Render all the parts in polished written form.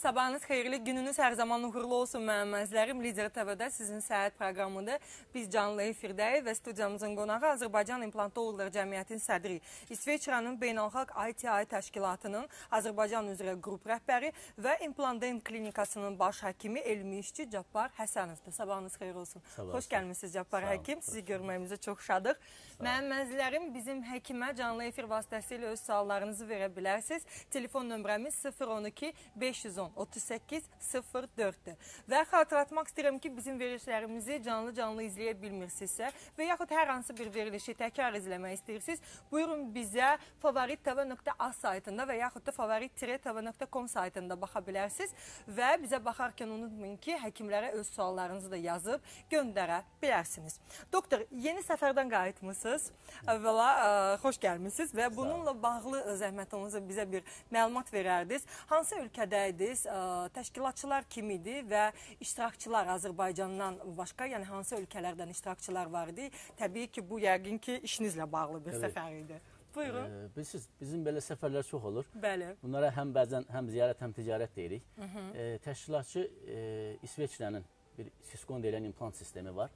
sabahınız xeyirli, gününüz hər zaman uğurlu olsun mənim əzizlərim. Lider TV-də sizin səhət proqramıdır. Biz canlı efirdəyik və studiyamızın qonağı Azərbaycan İmplantoloqlar Cəmiyyətinin sədri, İsveçrənin Beynəlxalq ITI təşkilatının Azərbaycan üzrə qrup rəhbəri və İmplantem klinikasının baş həkimi, elmi işçi Cabbar Həsənovdur. Sabahınız xeyir olsun. Xoş gəlmişsiniz Cabbar həkim. Sizi görməyimizə çox şadıq. Mənim əzizlərim, bizim həkimə canlı efir vasitəsilə öz suallarınızı verə bilərsiniz. Telefon nömrəmiz 012 510 38 04-dür. Və xatırlatmaq istəyirəm ki, bizim verilişlərimizi canlı izləyə bilmirsinizsə və yaxud hər hansı bir verilişi təkrar izləmək istəyirsiniz, buyurun bizə favorit.tv.az saytında və yaxud da favorit-tv.com saytında baxa bilərsiniz və bizə baxarkən unutmayın ki, həkimlərə öz suallarınızı da yazıb göndərə bilərsiniz. Doktor, yeni səfərdən qayıtmışsınız. Əvvəla xoş gəlmişsiniz və bununla bağlı zəhmət olunsa bizə bir məlumat verərdiniz. Hansı ölkədəydiniz, təşkilatçılar kim idi və iştirakçılar Azərbaycandan başqa, yəni hansı ölkələrdən iştirakçılar var idi? Təbii ki, bu yəqin ki, işinizlə bağlı bir səfər idi. Buyurun. Bilirsiniz, bizim belə səfərlər çox olur. Bəli. Bunlara həm bəzən həm ziyarət, həm ticarət deyirik. Təşkilatçı İsveçrənin bir Siskon deyilən implant sistemi var.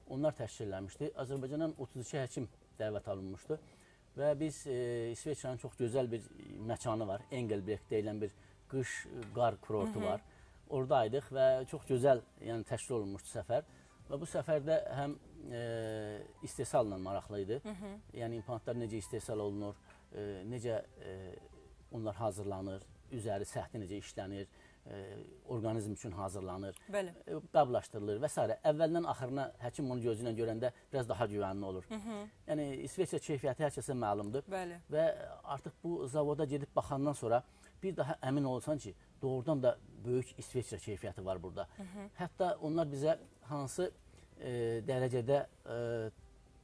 Onlar təşkilləmişdi. Azərbaycandan 32 həkim dəvət alınmışdı. Və biz İsveçrənin çox gözəl bir məkanı var. Engelbrek deyilən bir qış qar kurortu var. Oradaydıq və çox gözəl təşkil olunmuşdu səfər. Və bu səfərdə həm istehsalla maraqlı idi. Yəni implantlar necə istehsal olunur, necə onlar hazırlanır, üzəri səthi necə işlənir, orqanizm üçün hazırlanır, qablaşdırılır və s. Əvvəldən axırına həkim onu gözü ilə görəndə biraz daha güvənli olur. Yəni İsveçrə keyfiyyəti hər kəsə məlumdur və artıq bu zavoda gedib baxandan sonra bir daha əmin olsan ki, doğrudan da böyük İsveçrə keyfiyyəti var burada. Hətta onlar bizə hansı dərəcədə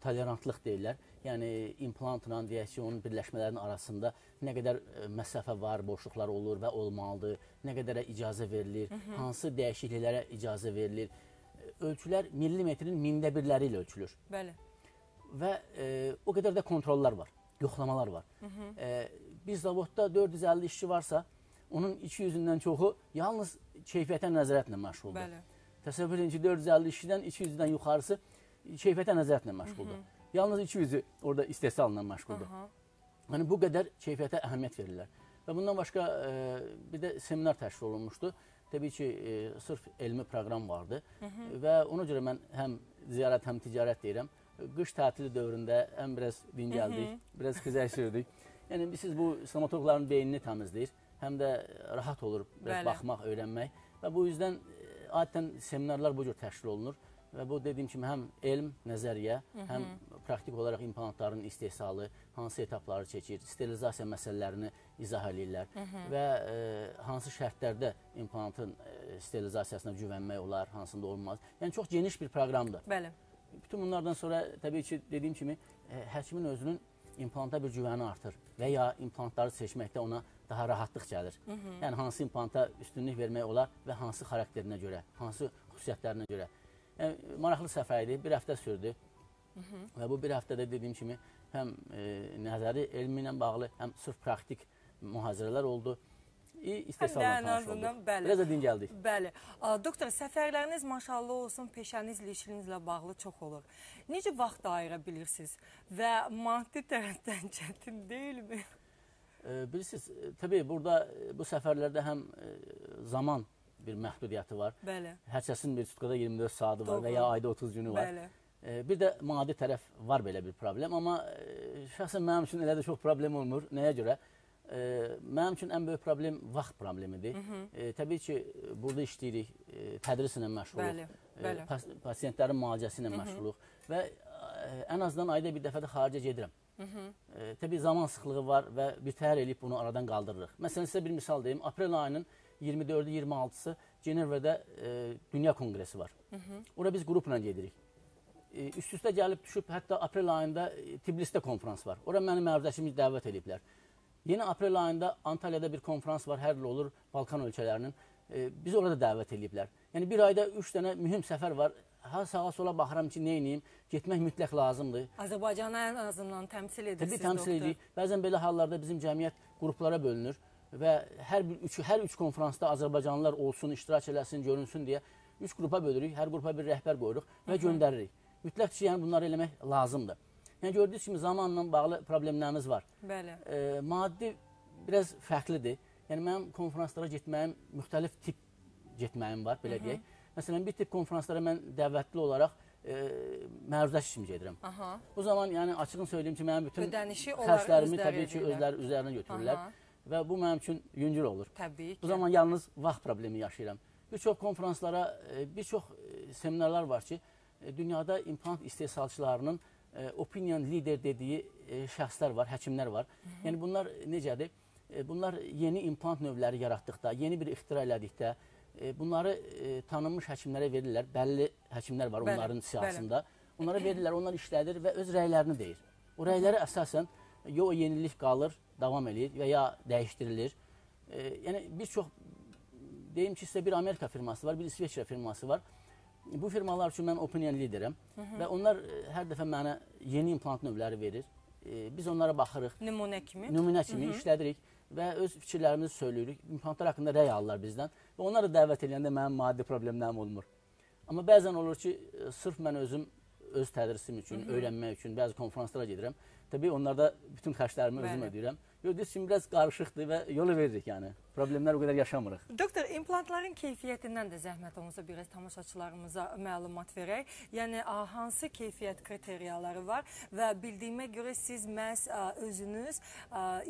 tolerantlıq deyirlər. Yəni implantla, deyək ki, onun birləşmələrinin arasında nə qədər məsafə var, boşluqlar olur və olmalıdır, nə qədərə icazə verilir, hansı dəyişikliklərə icazə verilir. Ölçülər millimetrin mində birləri ilə ölçülür. Və o qədər də kontrollar var, yoxlamalar var. Bir zavodda 450 işçi varsa, onun 200-dən çoxu yalnız keyfiyyətə nəzarətlə məşğuldur. Təsəvvür edin ki, 450 işçidən 200-dən yuxarısı keyfiyyətə nəzarətlə məşğuldur. Yalnız 200-ü orada istehsalla məşğuldur. Yəni, bu qədər keyfiyyətə əhəmiyyət verirlər. Və bundan başqa bir də seminar təşkil olunmuşdu. Təbii ki, sırf elmi proqram vardı və ona görə mən həm ziyarət, həm ticarət deyirəm. Qış tətili dövründə həm biraz dincəldik, biraz xizək sürdük. Yəni, siz bu stomatoloqların beynini təmizləyir, həm də rahat olur baxmaq, öyrənmək və bu yüzdən adətən seminarlar bu cür təşkil olunur və bu dediyim kimi həm elm, nəzəriyyə, həm praktik olaraq implantların istehsalı, hansı etapları çəkir, sterilizasiya məsələlərini izah edirlər və hansı şərtlərdə implantın sterilizasiyasına güvənmək olar, hansında olmaz. Yəni, çox geniş bir proqramdır. Bütün bunlardan sonra təbii ki, dediyim kimi həkimin özünün implanta bir güvəni artır və ya implantları seçməkdə ona daha rahatlıq gəlir. Yəni, hansı implanta üstünlük vermək olar və hansı xarakterinə görə, hansı xüsusiyyətlərinə görə. Yəni, maraqlı səfər idi, bir həftə sürdü və bu bir həftədə dediyim kimi həm nəzəri elmi ilə bağlı, həm sırf praktik mühazirələr oldu. İstehsaldan tanış olduq. Biraz da dincəldik. Bəli. Doktor, səfərləriniz maşallah olsun, peşənizlə, işinizlə bağlı çox olur. Necə vaxt ayıra bilirsiniz və maddi tərəfdən çətin deyilmi? Bilirsiniz, təbii burada bu səfərlərdə həm zaman bir məhdudiyyəti var. Hər kəsin bir tutkada 24 saatı var və ya ayda 30 günü var. Bir də maddi tərəf var belə bir problem, amma şəxsən mənim üçün elə də çox problem olmur. Nəyə görə? Mənim üçün ən böyük problem vaxt problemidir. Təbii ki, burada işləyirik, tədrislə məşğuluq, pasiyentlərin müalicəsi ilə məşğuluq və ən azından ayda bir dəfə də xaricə gedirəm. Təbii zaman sıxlığı var və birtəhər eləyib bunu aradan qaldırırıq. Məsələn, sizə bir misal deyim, aprel ayının 24-ü, 26-sı Cenevrədə Dünya Konqresi var. Orada biz qrupla gedirik. Üst-üstə gəlib düşüb, hətta aprel ayında Tbilisdə konferans var. Orada mənim məruzəçimiz dəvət ediblər. Yeni aprel ayında Antalyada bir konferans var, hər il olur Balkan ölkələrinin. Biz orada dəvət ediblər. Yəni, bir ayda 3 dənə mühüm səfər var. Sağa sola baxıram ki, nə edeyim, getmək mütləq lazımdır. Azərbaycanı ən azından təmsil edirsiniz, doktor. Təbii, təmsil edirik. Bəzən belə hallarda bizim cəmiyyət qruplara bölünür və hər üç konferansda Azərbaycanlılar olsun, iştirak eləsin, görünsün deyə 3 qrupa bölürük, hər qrupa bir rəhbər qoyuruq və göndəririk. Mütləq ki, yəni bunları eləmək lazımdır. Yəni gördüyünüz kimi zamanla bağlı problemlərimiz var. Bəli. Maddi biraz fərqlidir. Yəni mənim konferanslara getməyim, müxtəlif tip getməyim var, belə deyək. Məsələn, bir tip konferanslara mən dəvətli olaraq məruzəçi kimi gedirəm. Bu zaman yəni açığını söyləyim ki, mənim bütün xərclərimi təbii ki, üzərinə götürürlər və bu mənim üçün yüngül olur. Təbii ki. Bu zaman yalnız vaxt problemi yaşayıram. Bir çox konferanslara, bir çox seminarlar var ki, dünyada implant istehsalçılarının opinion lider dediyi şəxslər var, həkimlər var. Yəni bunlar necədir? Bunlar yeni implant növləri yaratdıqda, yeni bir ixtira elədikdə, bunları tanınmış həkimlərə verirlər. Bəlli həkimlər var onların siyasında. Onlara verirlər, onlar işlədir və öz rəylərini deyir. O rəyləri əsasən ya o yenilik qalır, davam edir və ya dəyişdirilir. Yəni bir çox, deyim ki, sizə bir Amerika firması var, bir İsveçrə firması var. Bu firmalar üçün mən opinion liderəm və onlar hər dəfə mənə yeni implant növləri verir. Biz onlara baxırıq. Nümunə kimi. Nümunə kimi işlədirik və öz fikirlərimizi söyləyirik. İmplantlar haqqında rəy alırlar bizdən və onları dəvət edəndə mənim maddi problemlərim olmur. Amma bəzən olur ki, sırf mən özüm öz tədrisim üçün, öyrənmək üçün bəzi konferanslara gedirəm. Təbii onlarda bütün xərclərimi özüm ödəyirəm. Gördüyünüz kimi biraz qarışıqdır və yolu veririk yəni. Problemlər o qədər yaşamırıq. Doktor, implantların keyfiyyətindən də zəhmət olmasa biraz tamaşaçılarımıza məlumat verək. Yəni hansı keyfiyyət kriteriyaları var və bildiyimə görə siz məhz özünüz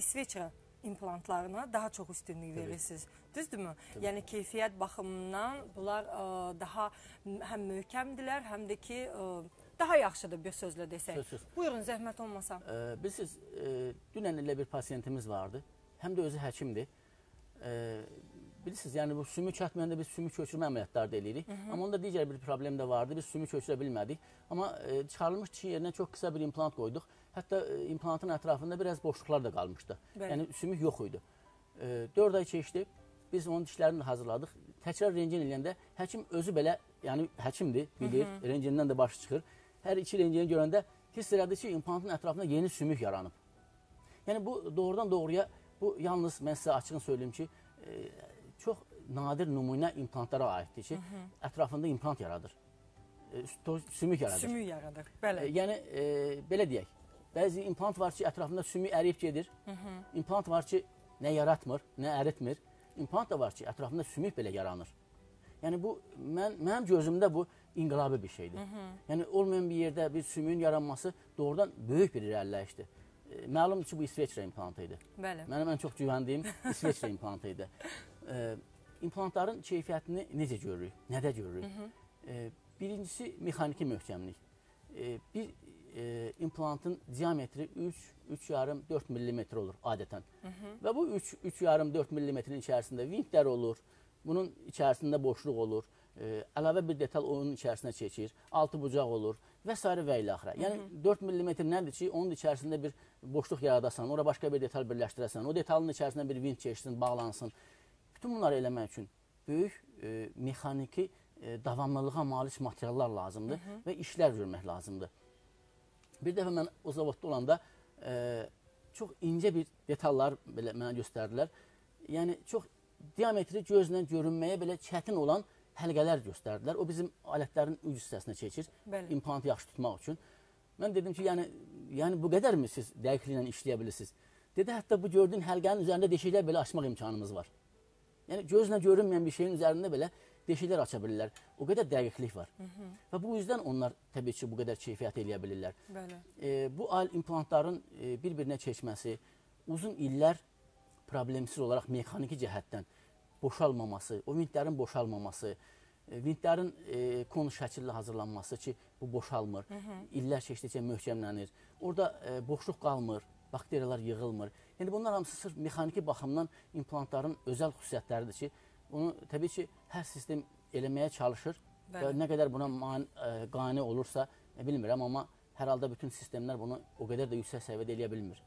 İsveçrə implantlarına daha çox üstünlük verirsiniz. Düzdürmü? Yəni keyfiyyət baxımından bunlar daha həm möhkəmdirlər, həm də ki daha yaxşıdır bir sözlə desək. Buyurun, zəhmət olmasa. Bilirsiniz, dünən elə bir pasiyentimiz vardı. Həm də özü həkimdir. Bilirsiniz, yəni bu sümük atmayanda biz sümük köçürmə əməliyyatları da eləyirik. Amma onda digər bir problem də vardı. Biz sümük köçürə bilmədik. Amma çıxarılmış dişin yerinə çox qısa bir implant qoyduq. Hətta implantın ətrafında biraz boşluqlar da qalmışdı. Yəni sümük yox idi. 4 ay keçdi. Biz onun dişlərini də hazırladıq. Təkrar rentgen eləyəndə həkim özü belə, yəni həkimdir, bilir, rentgendən də başı çıxır. Hər iki rentgeni görəndə hiss elədi ki, implantın ətrafında yeni sümük yaranıb. Yəni bu doğrudan doğruya, bu yalnız mən sizə açığını söyleyeyim ki, çox nadir nümunə implantlara aiddir ki, ətrafında implant yaradır. Sümük yaradır. Sümük yaradır, bəli. Yəni belə deyək, bəzi implant var ki, ətrafında sümük əriyib gedir. İmplant var ki, nə yaratmır, nə əritmir. İmplant da var ki, ətrafında sümük belə yaranır. Yəni bu, mənim gözümdə bu inqilabi bir şeydir. Yəni olmayan bir yerdə bir sümüyün yaranması doğrudan böyük bir irəliləyişdir. Məlumdur ki, bu İsveçrə implantı idi. Mənim ən çox güvəndiyim İsveçrə implantı idi. İmplantların keyfiyyətini necə görürük, nədə görürük? Birincisi, mexaniki möhkəmlik. Bir implantın diametri 3,5-4 mm olur adətən. Və bu 3,5-4 mm-in içərisində vintlər olur, bunun içərisində boşluq olur, əlavə bir detal onun içərisinə keçir, altı bucaq olur və s. və ilə axıra. Yəni 4 mm nədir ki, onun içərisində bir boşluq yaradasan, ora başqa bir detal birləşdirəsən, o detalın içərisində bir vint keçsin, bağlansın. Bütün bunları eləmək üçün böyük mexaniki davamlılığa malik materiallar lazımdır və işlər görmək lazımdır. Bir dəfə mən o zavodda olanda çox incə bir detallar belə mənə göstərdilər. Yəni çox diametri gözlə görünməyə belə çətin olan həlqələr göstərdilər. O bizim alətlərin uc hissəsinə keçir, implantı yaxşı tutmaq üçün. Mən dedim ki, yəni bu qədər mi siz dəqiqliklə işləyə bilirsiniz? Dedi, hətta bu gördüyün həlqənin üzərində deşiklər belə açmaq imkanımız var. Yəni gözlə görünməyən bir şeyin üzərində belə deşiklər aça bilirlər. O qədər dəqiqlik var. Və bu yüzdən onlar təbii ki, bu qədər keyfiyyət eləyə bilirlər. Bu implantların bir-birinə keçməsi, uzun illər problemsiz olaraq mexaniki cəhətdən boşalmaması, o vintlərin boşalmaması, vintlərin konus şəkilli hazırlanması ki, bu boşalmır, illər keçdikcə möhkəmlənir. Orada boşluq qalmır, bakteriyalar yığılmır. Yəni bunlar hamısı sırf mexaniki baxımdan implantların özəl xüsusiyyətləridir ki, bunu təbii ki, hər sistem eləməyə çalışır və nə qədər buna qane olursa, bilmirəm, amma hər halda bütün sistemlər bunu o qədər də yüksək səviyyədə eləyə bilmir.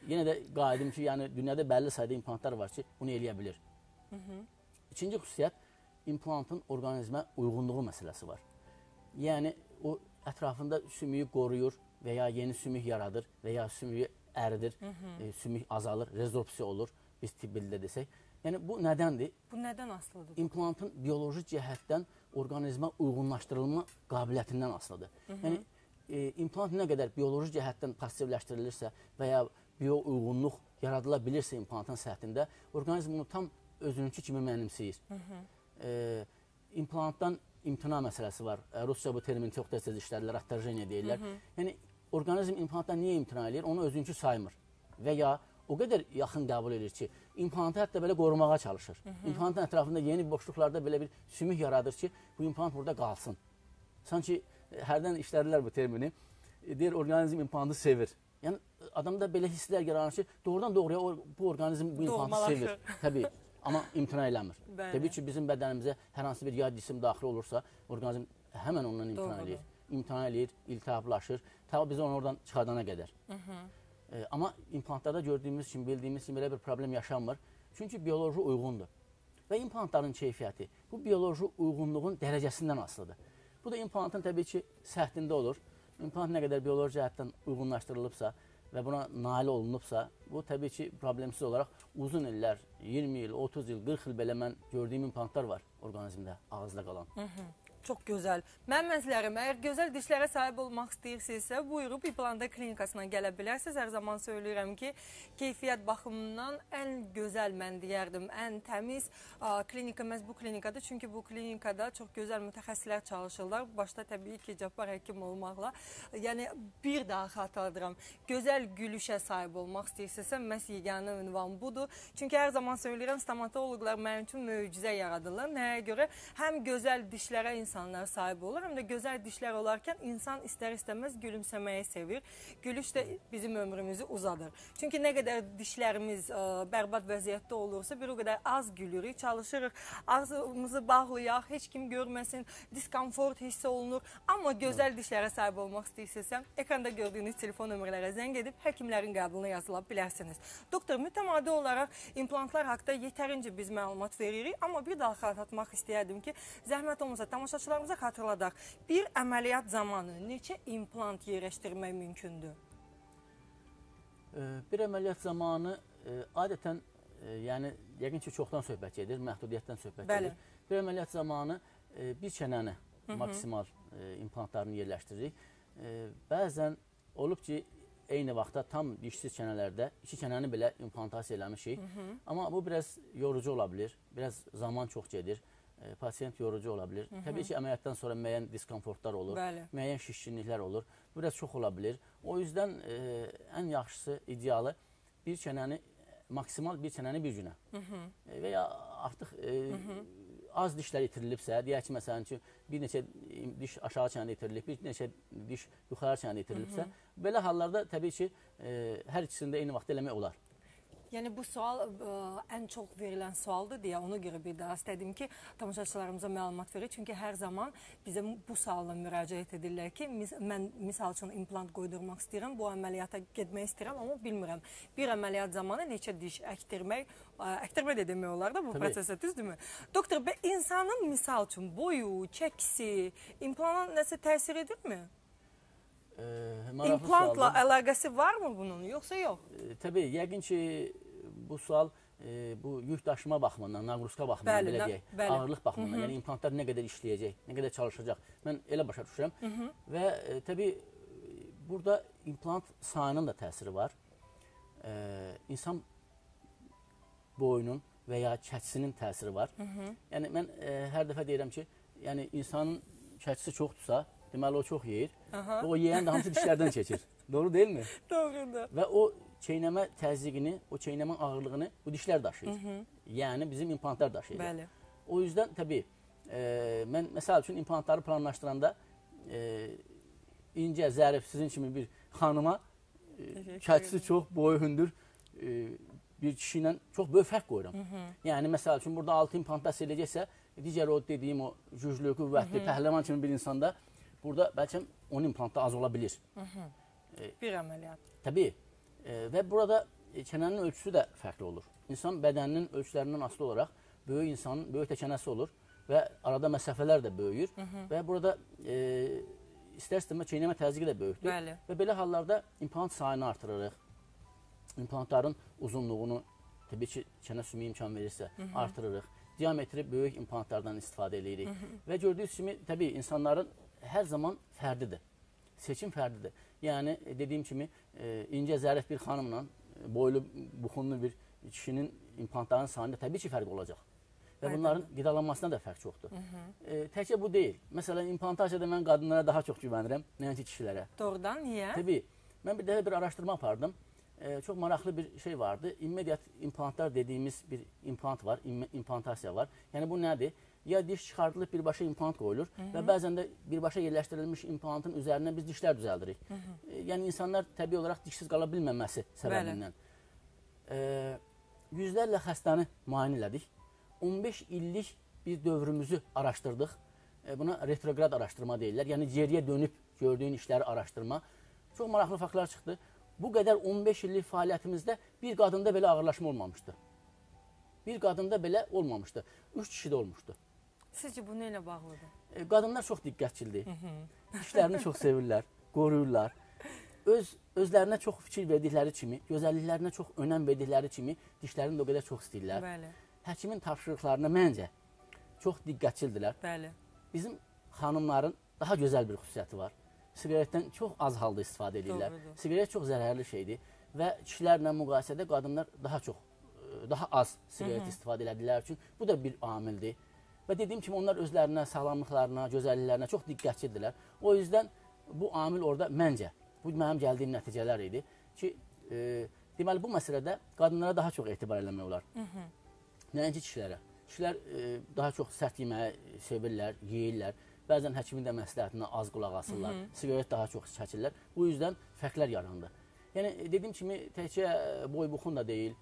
Yenə də qayıdım ki, yəni dünyada bəlli sayda implantlar var ki, bunu eləyə bilir. İkinci xüsusiyyət, implantın orqanizmə uyğunluğu məsələsi var. Yəni, o ətrafında sümüyü qoruyur və ya yeni sümük yaradır və ya sümüyü əridir, sümük azalır, rezorpsiya olur. biz tibb dildə desək. Yəni bu nədəndir? Bu nədən asılıdır? İmplantın bioloji cəhətdən orqanizmə uyğunlaşdırılma qabiliyyətindən asılıdır. Yəni implant nə qədər bioloji cəhətdən passivləşdirilirsə və ya bio-uyğunluq yaradıla bilirsə implantın səthində, orqanizm bunu tam özününki kimi mənimsəyir. İmplantdan imtina məsələsi var. Rusca bu termini çox tez işlədilər, attorjeniya deyirlər. Yəni orqanizm implantdan niyə imtina edir? Onu özünki saymır. Və ya o qədər yaxın qəbul edir ki, implantı hətta belə qorumağa çalışır. İmplantın ətrafında yeni boşluqlarda belə bir sümük yaradır ki, bu implant burada qalsın. Sanki hərdən işlədilər bu termini. Deyir, orqanizm implantı sevir. Yəni adamda belə hisslər yaranır ki, doğrudan doğruya bu orqanizm bu implantı sevir. Təbii, amma imtina eləmir. Təbii ki, bizim bədənimizə hər hansı bir yad cisim daxil olursa, orqanizm həmən ondan imtina eləyir. İmtina eləyir, iltihablaşır. Tabi biz onu oradan çıxardana qədər. Amma implantlarda gördüyümüz kimi, bildiyimiz kimi belə bir problem yaşanmır. Çünki bioloji uyğundur. Və implantların keyfiyyəti bu bioloji uyğunluğun dərəcəsindən asılıdır. Bu da implantın təbii ki, səthində olur. İmplant nə qədər bioloji cəhətdən uyğunlaşdırılıbsa və buna nail olunubsa, bu təbii ki, problemsiz olaraq uzun illər, 20 il, 30 il, 40 il belə mən gördüyüm implantlar var orqanizmdə, ağızda qalan. Çox gözəl. Mənim əzizlərim, əgər gözəl dişlərə sahib olmaq istəyirsinizsə, buyurub İplanda klinikasına gələ bilərsiniz. Hər zaman söyləyirəm ki, keyfiyyət baxımından ən gözəl, mən deyərdim, ən təmiz klinika məhz bu klinikadır. Çünki bu klinikada çox gözəl mütəxəssislər çalışırlar. Başda təbii ki, Cabbar həkim olmaqla. Yəni, bir daha xatırladıram. Gözəl gülüşə sahib olmaq istəyirsinizsə, məhz yeganə ünvan budur. Çünki hər zaman söyləyirəm, stomatoloqlar mənim üçün möcüzə yaradırlar. Nəyə görə? Həm gözəl dişlərə insanlar sahib olur, həm də gözəl dişlər olarkən insan istər-istəməz gülümsəməyi sevir. Gülüş də bizim ömrümüzü uzadır. Çünki nə qədər dişlərimiz bərbad vəziyyətdə olursa, bir o qədər az gülürük, çalışırıq, ağzımızı bağlayaq, heç kim görməsin, diskomfort hissi olunur. Amma gözəl dişlərə sahib olmaq istəyirsinizsə, ekranda gördüyünüz telefon nömrələrə zəng edib həkimlərin qəbuluna yazıla bilərsiniz. Doktor, mütəmadi olaraq implantlar haqqında yetərincə biz məlumat veririk, amma bir daha xatırlatmaq istəyərdim ki, zəhmət olmasa tamaşaçılarımıza xatırladaq. Bir əməliyyat zamanı neçə implant yerləşdirmək mümkündür? Bir əməliyyat zamanı adətən, yəni yəqin ki, çoxdan söhbət gedir, məhdudiyyətdən söhbət gedir. Bir əməliyyat zamanı bir çənəni maksimal implantlarını yerləşdiririk. Bəzən olub ki, eyni vaxtda tam dişsiz çənələrdə iki çənəni belə implantasiya eləmişik. Amma bu biraz yorucu ola bilir, biraz zaman çox gedir. Pasiyent yorucu ola bilir. Təbii ki, əməliyyatdan sonra müəyyən diskomfortlar olur, müəyyən şişkinliklər olur. Bu biraz çox ola bilir. O yüzdən ən yaxşısı, idealı bir çənəni, maksimal bir çənəni bir günə və ya artıq az dişlər itirilibsə, deyək ki, məsələn ki, bir neçə diş aşağı çənədə itirilib, bir neçə diş yuxarı çənədə itirilibsə, belə hallarda təbii ki, hər ikisini də eyni vaxtda eləmək olar. Yəni, bu sual ən çox verilən sualdır deyə ona görə bir daha istədim ki, tamaşaçılarımıza məlumat verir. Çünki hər zaman bizə bu sualla müraciət edirlər ki, mən misal üçün implant qoydurmaq istəyirəm, bu əməliyyata getmək istəyirəm, amma bilmirəm. Bir əməliyyat zamanı neçə diş əkdirmək də demək olar da bu prosesə, düzdürmü? Doktor, insanın misal üçün boyu, çəkisi, implanta nəsə təsir edirmi? İmplantla əlaqəsi varmı bunun, yoxsa yox? Təbii, yəqin ki, bu sual bu yük daşıma baxımından, naqruska baxımından, belə deyək, ağırlıq baxımından, yəni implantlar nə qədər işləyəcək, nə qədər çalışacaq, mən elə başa düşürəm. Və təbii, burada implant sayının da təsiri var. İnsan boyunun və ya çəkisinin təsiri var. Yəni, mən hər dəfə deyirəm ki, yəni insanın çəkisi çoxdursa, deməli, o çox yeyir və o yeyən də hamısı dişlərdən keçir. Doğru deyilmi? Doğrudur. Və o çeynəmə təzyiqini, o çeynəmə ağırlığını bu dişlər daşıyır. Yəni, bizim implantlar daşıyır. Bəli. O yüzdən, təbii, mən məsəl üçün implantları planlaşdıranda incə, zərif, sizin kimi bir xanıma çəkisi çox, boyu hündür bir kişi ilə çox böyük fərq qoyuram. Yəni, məsəl üçün, burada 6 implantasiya eləyəcəksə, digər o dediyim o güclü, qüvvətli, pəhləvan kimi bir insanda burada bəlkə 10 implantda az ola bilir. Bir əməliyyat. Təbii. Və burada çənənin ölçüsü də fərqli olur. İnsan bədəninin ölçülərindən asılı olaraq böyük insanın böyük də çənəsi olur və arada məsafələr də böyüyür və burada istər-istəmə çeynəmə təzyiqi də böyükdür. Və belə hallarda implant sayını artırırıq, implantların uzunluğunu təbii ki, çənə sümüyü imkan verirsə, artırırıq. Diametri böyük implantlardan istifadə edirik. Və gördüyünüz kimi, təbii insanların hər zaman fərdidir. Seçim fərdidir. Yəni, dediyim kimi, incə zərif bir xanımla boylu, buxunlu bir kişinin implantlarının sayında təbii ki, fərq olacaq. Və bunların qidalanmasına da fərq çoxdur. Təkcə bu deyil. Məsələn, implantasiyada mən qadınlara daha çox güvənirəm, nəinki kişilərə. Doğrudan, niyə? Təbii. Mən bir dəfə bir araşdırma apardım. Çox maraqlı bir şey vardı. İmmediat implantlar dediyimiz bir implant var, implantasiya var. Yəni bu nədir? Ya diş çıxardılıb birbaşa implant qoyulur və bəzən də birbaşa yerləşdirilmiş implantın üzərinə biz dişlər düzəldirik. Yəni insanlar təbii olaraq dişsiz qala bilməməsi səbəbindən. Yüzlərlə xəstəni müayinə elədik. 15 illik bir dövrümüzü araşdırdıq. Buna retrograd araşdırma deyirlər. Yəni geriyə dönüb gördüyün işləri araşdırma. Çox maraqlı faktlar çıxdı. Bu qədər 15 illik fəaliyyətimizdə bir qadında belə ağırlaşma olmamışdı. Bir qadında belə olmamışdı. 3 kişidə olmuşdu. Sizcə bu nə ilə bağlıdır? Qadınlar çox diqqətçildir. Dişlərini çox sevirlər, qoruyurlar. Özlərinə çox fikir verdikləri kimi, gözəlliklərinə çox önəm verdikləri kimi dişlərini də o qədər çox istəyirlər. Bəli. Həkimin tapşırıqlarına məncə çox diqqətçildirlər. Bəli. Bizim xanımların daha gözəl bir xüsusiyyəti var. Siqaretdən çox az halda istifadə edirlər. Doğrudur. Siqaret çox zərərli şeydir və kişilərlə müqayisədə qadınlar daha az siqaret istifadə edildikləri üçün bu da bir amildir. Və dediyim kimi onlar özlərinə, sağlamlıqlarına, gözəlliklərinə çox diqqətçidirlər. O yüzden bu amil orada məncə, bu mənim gəldiyim nəticələr idi ki, deməli bu məsələdə qadınlara daha çox etibar eləmək olar. Nəinki kişilərə. Kişilər daha çox sərt yeməyi sevirlər, yeyirlər. Bəzən həkimin də məsləhətinə az qulaq asırlar, siqaret daha çox çəkirlər. Bu yüzden fərqlər yarandı. Yəni, dediyim kimi, təkcə boy-buxun da deyil,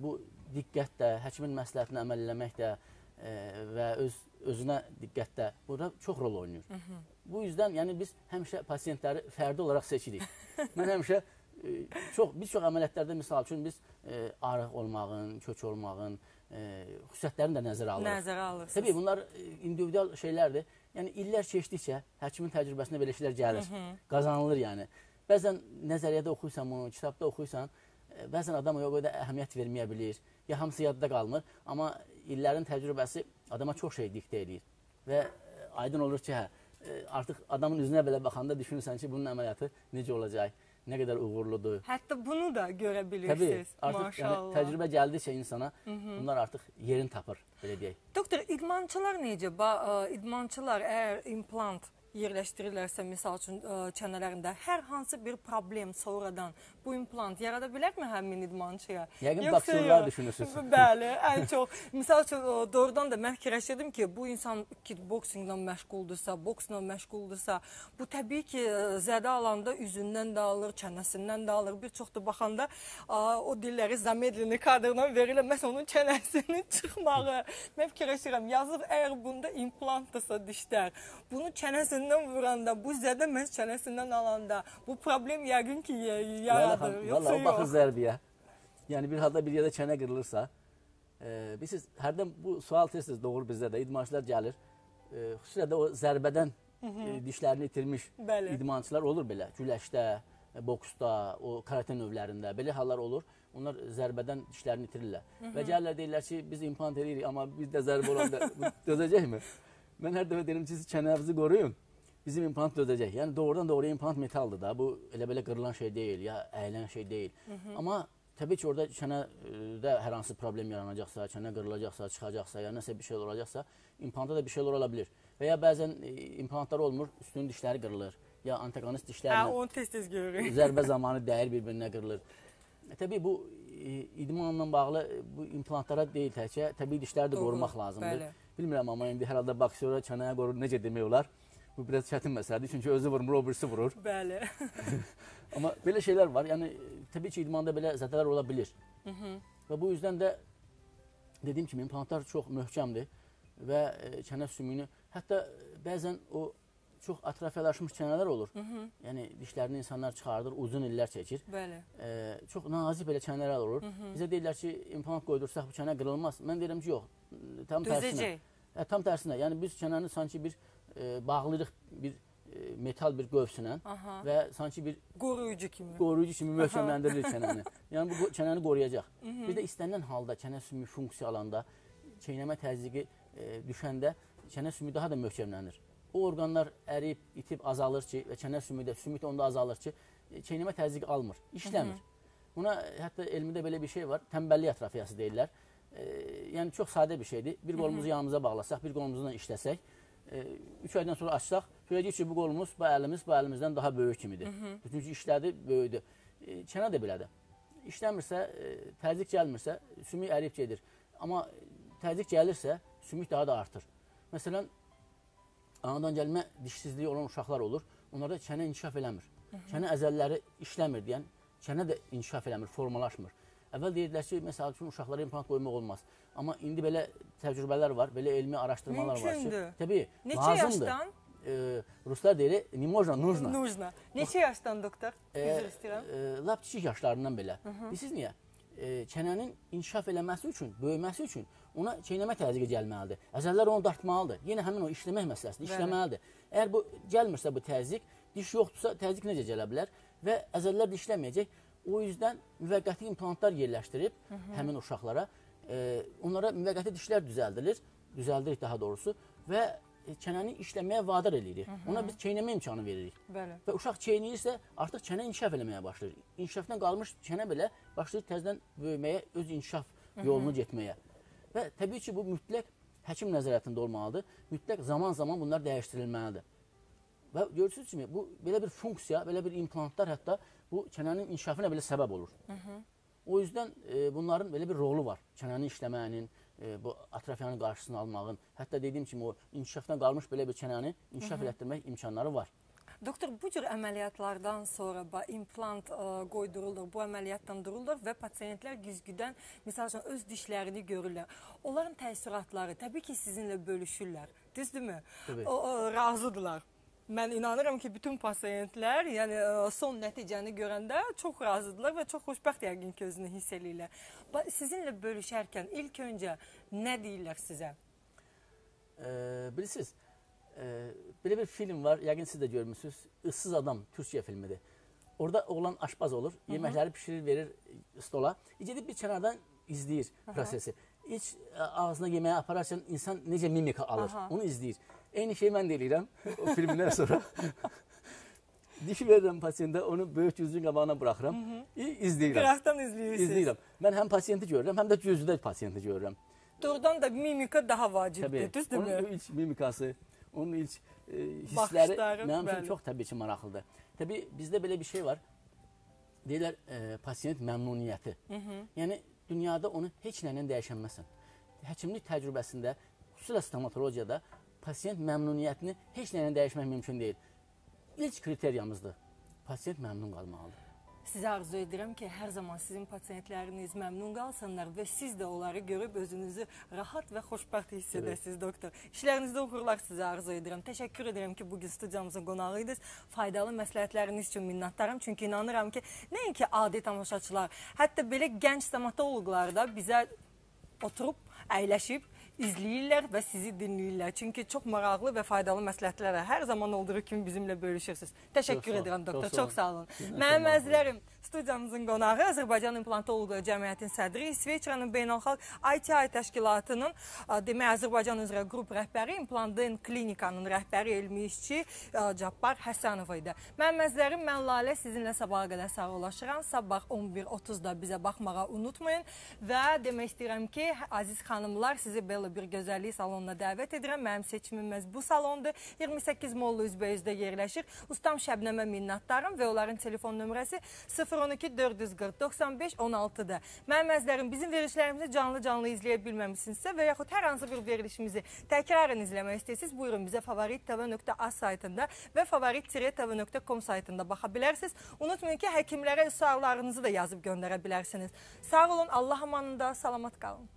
bu diqqət də, həkimin məsləhətinə əməl eləmək də və özünə diqqət də burada çox rol oynayır. Bu yüzden yəni biz həmişə pasiyentləri fərdi olaraq seçirik. Mən həmişə bir çox əməliyyatlarda misal üçün biz arıq olmağın, kök olmağın xüsusiyyətlərini də nəzərə alırıq. Nəzərə alırsınız. Təbii bunlar individual şeylərdir. Yəni illər keçdikcə həkimin təcrübəsində belə şeylər gəlir, qazanılır yəni. Bəzən nəzəriyyədə oxuysan bunu, kitabda oxuysan, bəzən adam o qədər əhəmiyyət verməyə bilir, ya hamısı yadda qalmır, amma illərin təcrübəsi adama çox şey diktə edir və aydın olur ki, artıq adamın üzünə belə baxanda düşünürsən ki, bunun əməliyyatı necə olacaq, nə qədər uğurludur. Hətta bunu da görə bilirsiniz. Təbii, artıq yəni, təcrübə gəldikcə insana bunlar artıq yerini tapır, belə deyək. Doktor, idmançılar necə? İdmançılar əgər implant yerləşdirirlərsə, misal üçün çənələrində hər hansı bir problem sonradan bu implant yarada bilərmi həmin idmançıya? Yəqin boksörlər düşünürsünüz. Bəli, ən çox. Misal üçün doğrudan da mən fikirləşirdim ki, bu insan boksinglə məşğuldursa, boksla məşğuldursa, bu təbii ki, zədə alanda üzündən də alır, çənəsindən də alır. Bir çox da baxanda o dilləri zamedlini kadrına verirlər, məhz onun çənəsinin çıxmağı. Mən fikirləşirəm, yazıq əgər bunda implantdırsa dişlər, bunu çənəsindən vuranda, bu zədə məhz çənəsindən alanda, bu problem yəqin ki, yaradır. Valla o baxır zərbiyə. Yəni bir halda bir yerdə çənə qırılırsa, bilirsiniz, hərdən bu sual tez-tez doğur bizdə də, idmançılar gəlir. Xüsusilə də o zərbədən dişlərini itirmiş idmançılar olur belə. Güləşdə, boksda, o karate növlərində belə hallar olur. Onlar zərbədən dişlərini itirirlər. Və gəlirlər deyirlər ki, biz implant edirik, amma bir də zərbə olanda dözəcəkmi? Mən hər dəfə deyirəm ki, siz çənənizi qoruyun. Bizim implant dözəcək. Yəni doğrudan doğruya implant metaldır da. Bu elə-belə qırılan şey deyil, ya əyilən şey deyil. Amma təbii ki, orada çənədə hər hansı problem yaranacaqsa, çənə qırılacaqsa, çıxacaqsa, ya nəsə bir şey olacaqsa, implanta da bir şeylər ola bilir. Və ya bəzən implantlar olmur, üstünün dişləri qırılır. Ya antagonist dişlərlə onu tez-tez görürük. Zərbə zamanı dəyir bir-birinə qırılır. Təbii bu idmanla bağlı bu implantlara deyil təkcə, təbii dişləri də qorumaq lazımdır. Bilmirəm, amma indi hər halda boksora çənəyə qorur, necə demək olar? Bu biraz çətin məsələdir, çünki özü vurmur, o birisi vurur. Bəli. Amma belə şeylər var, yəni təbii ki, idmanda belə zədələr ola bilir. Və bu yüzden də dediyim kimi implantlar çox möhkəmdir və çənə sümüyünü, hətta bəzən o çox atrofiyalaşmış çənələr olur. Yəni dişlərini insanlar çıxardır, uzun illər çəkir. Bəli. Çox nazik belə çənələr olur. Bizə deyirlər ki, implant qoydursaq bu çənə qırılmaz. Mən deyirəm ki, yox. Tam tərsinə. Tam tərsinə. Yəni biz çənəni sanki bir bağlayırıq bir metal bir qövsünə və sanki bir qoruyucu kimi möhkəmləndirilir çənəni. Yəni bu çənəni qoruyacaq. Bir də istənilən halda çənə sümüyü funksiya alanda, çeynəmə təzyiqi düşəndə çənə sümüyü daha da möhkəmlənir. O orqanlar əriyib, itib, azalır ki və çənə sümüyü də onda azalır ki, çeynəmə təzyiq almır, işləmir. Buna hətta elmdə belə bir şey var, tənbəllik atrofiyası deyirlər. Yəni çox sadə bir şeydir. Bir qolumuzu yanımıza bağlasaq, bir qolumuzdan işləsək, 3 aydan sonra açsaq, görəcək ki, bu qolumuz, bu əlimizdən daha böyük kimidir. Çünki işlədi, böyüdü. Çənə də belədir. İşləmirsə, təzyiq gəlmirsə, sümük əriyib gedir. Amma təzyiq gəlirsə, sümük daha da artır. Məsələn, anadan gəlmə dişsizliyi olan uşaqlar olur. Onlarda çənə inkişaf eləmir. Çənə əzəlləri işləmir deyən, çənə də inkişaf eləmir, formalaşmır. Əvvəl deyirdilər ki, məsəl üçün uşaqlara implant qoymaq olmaz. Amma indi belə təcrübələr var, belə elmi araşdırmalar var ki, təbii, lazımdır. Neçə yaşdan? Ruslar deyir, ne można, нужно. Нужно. Neçə yaşdan doktor? Üzr istəyirəm. Lap kiçik yaşlarından belə. Bilirsiniz niyə? Çənənin inkişaf eləməsi üçün, böyüməsi üçün ona çeynəmə təzyiqi gəlməlidir. Əzəllər onu dartmalıdır. Yenə həmin o işləmək məsələsidir, işləməlidir. Əgər bu gəlmirsə bu təzyiq, diş yoxdursa təzyiq necə gələ bilər və əzəllər də işləməyəcək. O yüzdən müvəqqəti implantlar yerləşdirib həmin uşaqlara, onlara müvəqqəti dişlər düzəldirik daha doğrusu və çənəni işləməyə vadar edirik. Ona biz çeynəmə imkanı veririk. Və uşaq çeynəyirsə, artıq çənə inkişaf eləməyə başlayır. İnkişafdan qalmış çənə belə başlayır təzədən böyüməyə, öz inkişaf yolunu getməyə. Və təbii ki, bu mütləq həkim nəzarətində olmalıdır. Mütləq zaman-zaman bunlar dəyişdirilməlidir. Və görürsünüz ki, bu belə bir funksiya, belə bir implantlar hətta bu çənənin inkişafına belə səbəb olur. O yüzdən bunların belə bir rolu var. Çənənin işləməyinin, bu atrofiyanın qarşısını almağın, hətta dediyim kimi o inkişafdan qalmış belə bir çənəni inkişaf elətdirmək imkanları var. Doktor, bu cür əməliyyatlardan sonra implant qoydurulur, bu əməliyyatdan durulur və pasiyentlər güzgüdən, misal üçün, öz dişlərini görürlər. Onların təəssüratları təbii ki, sizinlə bölüşürlər, düzdürmü? Razıdırlar. Mən inanıram ki, bütün pasiyentlər son nəticəni görəndə çox razıdırlar və çox xoşbəxt yəqin ki, özünü hiss edirlər. Sizinlə bölüşərkən ilk öncə nə deyirlər sizə? Bilirsiniz, belə bir film var, yəqin siz də görmüşsünüz, Issız Adam, Türkiyə filmidir. Orada oğlan aşpaz olur, yeməkləri pişirir, verir stola. Gedib bir kənardan izləyir prosesi. İlk ağzına yeməyi apararkən insan necə mimika alır, onu izləyir. Eyni şey mən də eləyirəm o filmdən sonra. Dişi verirəm pasiyentə, onu böyük cüzün qabağına buraxıram, izləyirəm. Qıraqdan izləyirsiniz. Mən həm pasiyenti görürəm, həm də cüzüdə pasiyenti görürəm. Doğrudan da mimika daha vacibdir, düzdürmü? Onun ilk mimikası, onun ilk hissləri mənim üçün çox təbii ki, maraqlıdır. Təbii, bizdə belə bir şey var, deyirlər pasiyent məmnuniyyəti. Yəni, dünyada onu heç nəylə dəyişənməsin. Həkimlik təcrübəsində, xüsusilə stomatologiyada pasiyent məmnuniyyətini heç nəylə dəyişmək mümkün deyil. İlk kriteriyamızdır, pasiyent məmnun qalmalıdır. Sizə arzu edirəm ki, hər zaman sizin pasiyentləriniz məmnun qalsınlar və siz də onları görüb özünüzü rahat və xoşbəxt hiss edəsiniz, doktor. İşlərinizdə uğurlar sizə arzu edirəm. Təşəkkür edirəm ki, bugün studiyamızın qonağıydınız. Faydalı məsləhətləriniz üçün minnətdarım. Çünki inanıram ki, nəinki adi tamaşaçılar, hətta belə gənc stomatologlar da bizə oturub, əyləşib, izləyirlər və sizi dinləyirlər. Çünki çox maraqlı və faydalı məsləhətlərlə hər zaman olduğu kimi bizimlə bölüşürsünüz. Təşəkkür edirəm, doktor. Çox sağ olun. Mənim əzizlərim, studiyamızın qonağı Azərbaycan İmplantoloqları Cəmiyyətinin sədri, İsveçrənin Beynəlxalq ITI təşkilatının demək Azərbaycan üzrə qrup rəhbəri, İmplantın klinikanın rəhbəri, elmi işçi Cabbar Həsənov idi. Mənim əzizlərim, mən Lalə sizinlə sabaha qədər sağollaşıram. Sabah 11:30-da bizə baxmağa unutmayın və demək istəyirəm ki, aziz xanımlar, sizi belə bir gözəllik salonuna dəvət edirəm. Mənim seçimimiz bu salondur. 28 Mollu üzbəyüzdə yerləşir. Ustam Şəbnəmə minnətdarım və onların telefon nömrəsi 012 440 95 16-dır. Mənim əzizlərim, bizim verilişlərimizi canlı izləyə bilməmişsinizsə və yaxud hər hansı bir verilişimizi təkrarən izləmək istəyirsiniz, buyurun bizə favorittv.az saytında və favorit-tv.com saytında baxa bilərsiniz. Unutmayın ki, həkimlərə suallarınızı da yazıb göndərə bilərsiniz. Sağ olun, Allah amanında, salamat qalın.